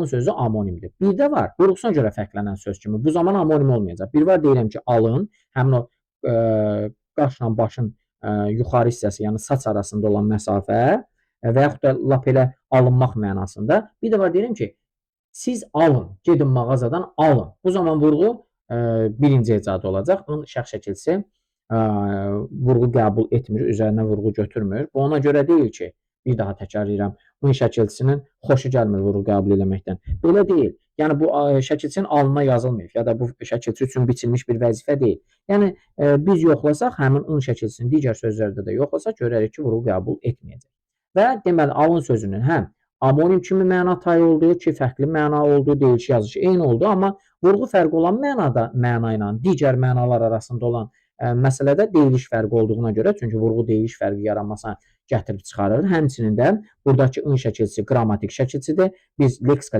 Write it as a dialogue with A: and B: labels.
A: sözü amonimdir. Bir də var, vurğusuna görə fərqlənən söz kimi. Bu zaman amonim olmayacaq. Bir var deyirəm ki, alın, həmin o qaşla başın yuxarı hissəsi, yəni saç arasında olan məsafə və yaxud da lap elə alınmaq mənasında. Bir də var deyirəm ki, siz alın, gedin mağazadan alın. Bu zaman vurğu birinci hecadə olacaq. Onun şəxs şəkilçisi vurğu qəbul etmir, üzərinə vurğu götürmür. Bu ona görə deyil ki, bir daha təkrarlayıram, bu şəkilçisinin xoşu gəlmir vurğu qəbul eləməkdən. Belə deyil. Yəni bu şəkilçinin alnına yazılmayıb ya da bu şəkilçi üçün biçilmiş bir vəzifə deyil. Yəni biz yoxlasaq, həmin ın şəkilçisini digər sözlərdə də yoxlasaq, görərik ki, vurğu qəbul etməyəcək. Və deməli, alın sözünün həm amonim kimi məna tay olduğu ki, fərqli məna olduğu, deyilişi yazışı eyni oldu, amma vurğu fərqi olan məna ilə digər mənalar arasında olan məsələdə deyiliş fərqi olduğuna görə, çünki vurğu deyiliş fərqi yaranmasına gətirib çıxarır. Həmçinin də buradakı ın şəkilçisi qrammatik şəkilçidir. Biz leksika